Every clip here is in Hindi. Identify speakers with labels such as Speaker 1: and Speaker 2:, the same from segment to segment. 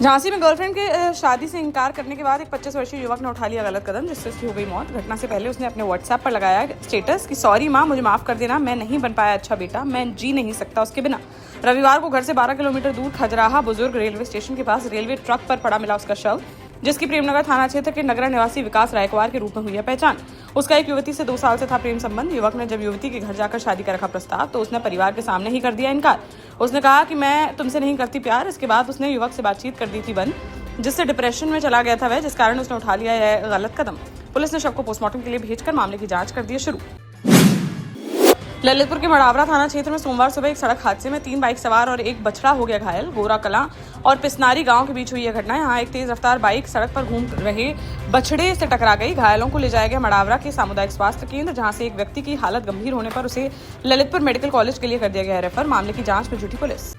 Speaker 1: झांसी में गर्लफ्रेंड के शादी से इनकार करने के बाद एक 25 वर्षीय युवक ने उठा लिया गलत कदम, जिससे उसकी हो गई मौत। घटना से पहले उसने अपने व्हाट्सएप पर लगाया स्टेटस कि सॉरी माँ, मुझे माफ कर देना, मैं नहीं बन पाया अच्छा बेटा, मैं जी नहीं सकता उसके बिना। रविवार को घर से 12 किलोमीटर दूर खजराहा बुजुर्ग रेलवे स्टेशन के पास रेलवे ट्रक पर पड़ा मिला उसका शव, जिसकी प्रेमनगर थाना क्षेत्र के नगरा निवासी विकास रायकवार के रूप में हुई है पहचान। उसका एक युवती से 2 साल से था प्रेम संबंध। युवक ने जब युवती के घर जाकर शादी का रखा प्रस्ताव तो उसने परिवार के सामने ही कर दिया इनकार। उसने कहा कि मैं तुमसे नहीं करती प्यार। इसके बाद उसने युवक से बातचीत कर दी थी बंद, जिससे डिप्रेशन में चला गया था वह, जिस कारण उसने उठा लिया यह गलत कदम। पुलिस ने शव को पोस्टमार्टम के लिए भेजकर मामले की जांच कर दी है शुरू। ललितपुर के मड़ावरा थाना क्षेत्र में सोमवार सुबह एक सड़क हादसे में 3 बाइक सवार और एक बछड़ा हो गया घायल। गोरा कलां और पिसनारी गांव के बीच हुई यह घटना। यहां एक तेज रफ्तार बाइक सड़क पर घूम रहे बछड़े से टकरा गई। घायलों को ले जाया गया मड़ावरा के सामुदायिक स्वास्थ्य केंद्र, जहां से एक व्यक्ति की हालत गंभीर होने पर उसे ललितपुर मेडिकल कॉलेज के लिए कर दिया गया रेफर। मामले की जांच में जुटी पुलिस।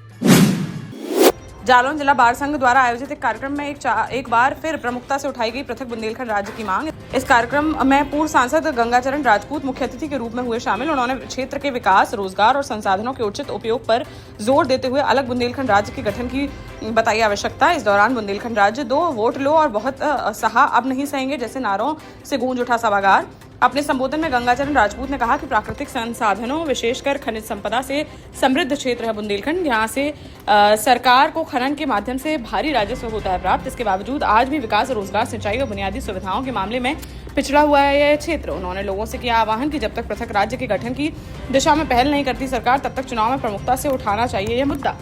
Speaker 1: जालौन जिला बार संघ द्वारा आयोजित एक कार्यक्रम में एक बार फिर प्रमुखता से उठाई गई पृथक बुंदेलखंड राज्य की मांग। इस कार्यक्रम में पूर्व सांसद गंगाचरण राजपूत मुख्य अतिथि के रूप में हुए शामिल। उन्होंने क्षेत्र के विकास, रोजगार और संसाधनों के उचित उपयोग पर जोर देते हुए अलग बुंदेलखंड राज्य के गठन की बताई आवश्यकता। इस दौरान बुंदेलखंड राज्य 2, वोट लो और बहुत सहा, अब नहीं सहेंगे जैसे नारों से गूंज उठा सभागार। अपने संबोधन में गंगाचरण राजपूत ने कहा कि प्राकृतिक संसाधनों, विशेषकर खनिज संपदा से समृद्ध क्षेत्र है बुंदेलखंड। यहाँ से सरकार को खनन के माध्यम से भारी राजस्व होता है प्राप्त। इसके बावजूद आज भी विकास, रोजगार, सिंचाई और बुनियादी सुविधाओं के मामले में पिछड़ा हुआ है यह क्षेत्र। उन्होंने लोगों से किया आह्वान कि जब तक पृथक राज्य के गठन की दिशा में पहल नहीं करती सरकार, तब तक चुनाव में प्रमुखता से उठाना चाहिए यह मुद्दा।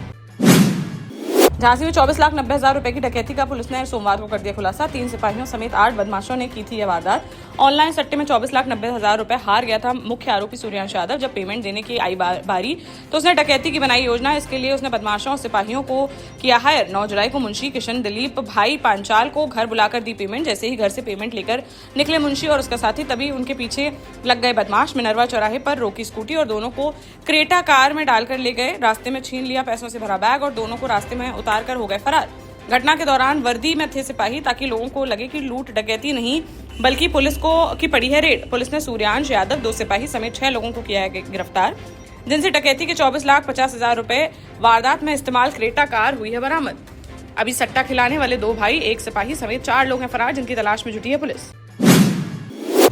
Speaker 1: झांसी में 24,90,000 रुपए की डकैती का पुलिस ने सोमवार को कर दिया खुलासा। 3 सिपाहियों समेत 8 बदमाशों ने की थी यह वारदात। ऑनलाइन सट्टे में 24,90,000 रुपए हार गया था मुख्य आरोपी सूर्यांश यादव। जब पेमेंट देने की आई बारी तो उसने डकैती की बनाई योजना। इसके लिए उसने बदमाशों और सिपाहियों को किया हायर। 9 जुलाई को मुंशी किशन दिलीप भाई पांचाल को घर बुलाकर दी पेमेंट। जैसे ही घर से पेमेंट लेकर निकले मुंशी और उसका साथी, तभी उनके पीछे लग गए बदमाश। मिनरवा चौराहे पर रोकी स्कूटी और दोनों को क्रेटा कार में डालकर ले गए। रास्ते में छीन लिया पैसों से भरा बैग और दोनों को रास्ते में उतार कर हो गए फरार। घटना के दौरान वर्दी में थे सिपाही, ताकि लोगों को लगे कि लूट डकैती नहीं बल्कि पुलिस को की पड़ी है रेड। पुलिस ने सूर्यांश यादव, 2 सिपाही समेत 6 लोगों को किया है गिरफ्तार, जिनसे डकैती के 24,50,000 रुपए वारदात में इस्तेमाल क्रेटा कार हुई है बरामद। अभी सट्टा खिलाने वाले 2 भाई, 1 सिपाही समेत 4 लोग हैं फरार, जिनकी तलाश में जुटी है पुलिस।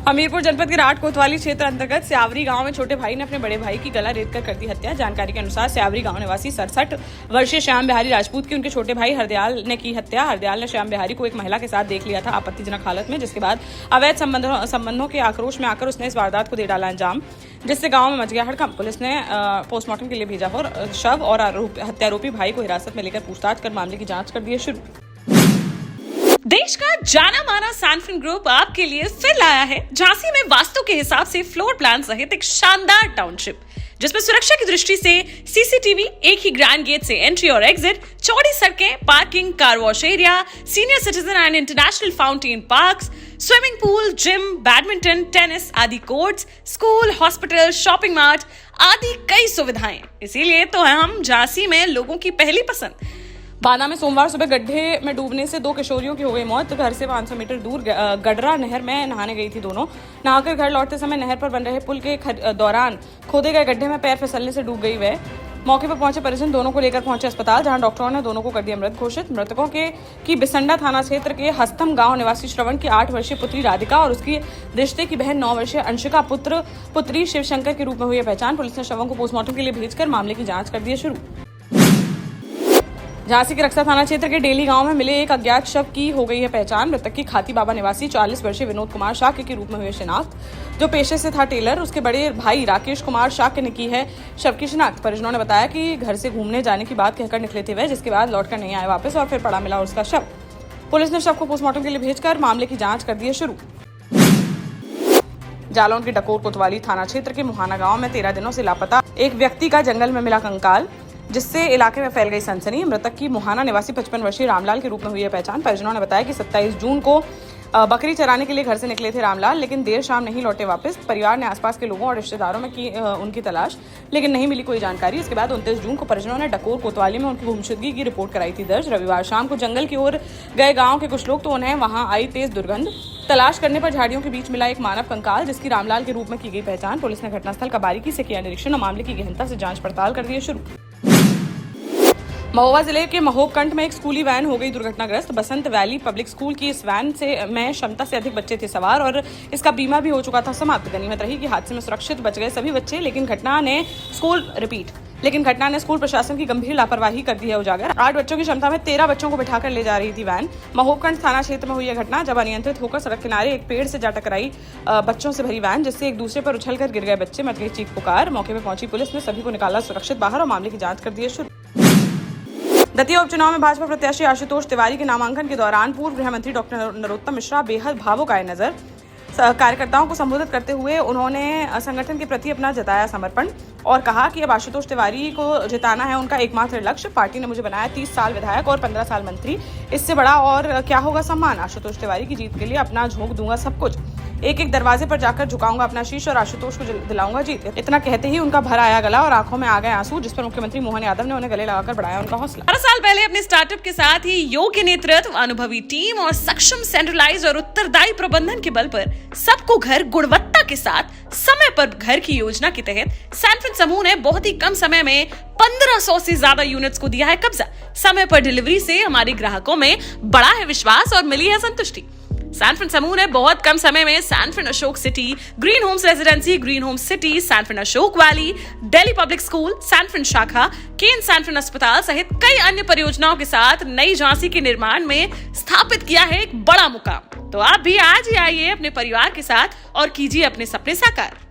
Speaker 1: हमीरपुर जनपद के राट कोतवाली क्षेत्र अंतर्गत स्यावरी गांव में छोटे भाई ने अपने बड़े भाई की गला रेत कर दी हत्या। जानकारी के अनुसार स्यावरी गांव निवासी 67 वर्षीय श्याम बिहारी राजपूत की उनके छोटे भाई हरदयाल ने की हत्या। हरदयाल ने श्याम बिहारी को एक महिला के साथ देख लिया था आपत्तिजनक हालत में, जिसके बाद अवैध संबंधों के आक्रोश में आकर उसने इस वारदात को दे डाला अंजाम, जिससे गांव में मच गया हड़कंप। पुलिस ने पोस्टमार्टम के लिए भेजा और शव और हत्यारोपी भाई को हिरासत में लेकर पूछताछ कर मामले की जाँच कर दी है शुरू।
Speaker 2: देश का जाना माना सैनफिन ग्रुप आपके लिए फिर लाया है झांसी में वास्तु के हिसाब से फ्लोर प्लान सहित एक शानदार टाउनशिप, जिसमें सुरक्षा की दृष्टि से सीसीटीवी, एक ही ग्रैंड गेट से एंट्री और एग्जिट, चौड़ी सड़कें, parking, car wash area, senior citizen and international fountain parks, swimming pool, gym, badminton, tennis आदि courts, school, hospital, shopping mart आदि कई सुविधाएं। इसीलिए तो हम झांसी में लोगों की पहली पसंद।
Speaker 1: बाना में सोमवार सुबह गड्ढे में डूबने से 2 किशोरियों की हो गई मौत। घर से 500 मीटर दूर गडरा नहर में नहाने गई थी दोनों। नहाकर घर लौटते समय नहर पर बन रहे पुल के दौरान खोदे गए गड्ढे में पैर फिसलने से डूब गई वह। मौके पर पहुंचे परिजन दोनों को लेकर पहुंचे अस्पताल, जहां डॉक्टरों ने दोनों को कर दिया मृत घोषित। मृतकों की बिसंडा थाना क्षेत्र के हस्तम गांव निवासी श्रवण की 8 वर्षीय पुत्री राधिका और उसकी रिश्ते की बहन 9 वर्षीय अंशिका पुत्री शिवशंकर के रूप में हुई है पहचान। पुलिस ने शवों को पोस्टमार्टम के लिए भेजकर मामले की जाँच कर दी है शुरू। झांसी के रक्सा थाना क्षेत्र के डेली गांव में मिले एक अज्ञात शव की हो गई है पहचान। मृतक की खाती बाबा निवासी 40 वर्षीय विनोद कुमार शाक्य के रूप में हुई शिनाख्त, जो पेशे से था टेलर। उसके बड़े भाई राकेश कुमार शाक्य ने की है शव की शिनाख्त। परिजनों ने बताया कि घर से घूमने जाने की बात कहकर निकले थे वह, जिसके बाद लौटकर नहीं आए वापस और फिर पड़ा मिला उसका शव। पुलिस ने शव को पोस्टमार्टम के लिए भेजकर मामले की जाँच कर दी है शुरू। जालौन के डकोर कोतवाली थाना क्षेत्र के मुहाना गांव में 13 दिनों से लापता एक व्यक्ति का जंगल में मिला कंकाल, जिससे इलाके में फैल गई सनसनी। मृतक की मुहाना निवासी 55 वर्षीय रामलाल के रूप में हुई है पहचान। परिजनों ने बताया कि 27 जून को बकरी चराने के लिए घर से निकले थे रामलाल, लेकिन देर शाम नहीं लौटे वापस। परिवार ने आसपास के लोगों और रिश्तेदारों में की उनकी तलाश, लेकिन नहीं मिली कोई जानकारी। इसके बाद 29 जून को परिजनों ने डकोर कोतवाली में उनकी गुमशुदगी की रिपोर्ट कराई थी दर्ज। रविवार शाम को जंगल की ओर गए गाँव के कुछ लोग तो उन्हें वहां आई तेज दुर्गंध। तलाश करने पर झाड़ियों के बीच मिला एक मानव कंकाल, जिसकी रामलाल के रूप में की गई पहचान। पुलिस ने घटनास्थल का बारीकी से किया निरीक्षण और मामले की गहनता से जांच पड़ताल कर दी है शुरू। महोबा जिले के महोबकंठ में एक स्कूली वैन हो गई दुर्घटनाग्रस्त। बसंत वैली पब्लिक स्कूल की इस वैन में क्षमता से अधिक बच्चे थे सवार और इसका बीमा भी हो चुका था समाप्त। गनीमत रही कि हादसे में सुरक्षित बच गए सभी बच्चे, लेकिन घटना ने स्कूल प्रशासन की गंभीर लापरवाही कर दी है उजागर। 8 बच्चों की क्षमता में 13 बच्चों को बिठाकर ले जा रही थी वैन। महोबकंठ थाना क्षेत्र में हुई यह घटना जब अनियंत्रित होकर सड़क किनारे एक पेड़ से जा टकराई बच्चों से भरी वैन, जिससे एक दूसरे पर उछलकर गिर गए बच्चे। मच गई चीख पुकार। मौके पर पहुंची पुलिस ने सभी को निकाला सुरक्षित बाहर और मामले की जांच कर दी है शुरू। दतिया उपचुनाव में भाजपा प्रत्याशी आशुतोष तिवारी के नामांकन के दौरान पूर्व गृह मंत्री डॉक्टर नरोत्तम मिश्रा बेहद भावुक आए नजर। कार्यकर्ताओं को संबोधित करते हुए उन्होंने संगठन के प्रति अपना जताया समर्पण और कहा कि अब आशुतोष तिवारी को जिताना है उनका एकमात्र लक्ष्य। पार्टी ने मुझे बनाया 30 साल विधायक और 15 साल मंत्री, इससे बड़ा और क्या होगा सम्मान। आशुतोष तिवारी की जीत के लिए अपना झोंक दूंगा सब कुछ, एक एक दरवाजे पर जाकर झुकाऊंगा अपना शीश और आशुतोष को दिलाऊंगा जीत। इतना कहते ही उनका भर आया गला और आंखों में आ गए आंसू, जिस पर मुख्यमंत्री मोहन यादव ने उन्हें गले लगाकर बढ़ाया उनका हौसला।
Speaker 2: 12 साल पहले अपने स्टार्टअप के साथ ही योग्य नेतृत्व, अनुभवी टीम और सक्षम सेंट्रलाइज और उत्तरदायी प्रबंधन के बल पर सबको घर गुणवत्ता के साथ समय पर घर की योजना के तहत सैनफिन समूह ने बहुत ही कम समय में 1500 से ज्यादा यूनिट्स को दिया है कब्जा। समय पर डिलीवरी से हमारे ग्राहकों में बढ़ा है विश्वास और मिली है संतुष्टि। सैनफिन समूह ने बहुत कम समय में Sanfin Ashok city, green homes residency, green homes city, Sanfin Ashok valley, Delhi public school, Sanfin शाखा, केन सैनफिन अस्पताल सहित कई अन्य परियोजनाओं के साथ नई झांसी के निर्माण में स्थापित किया है एक बड़ा मुकाम। तो आप भी आज ही आइए अपने परिवार के साथ और कीजिए अपने सपने साकार।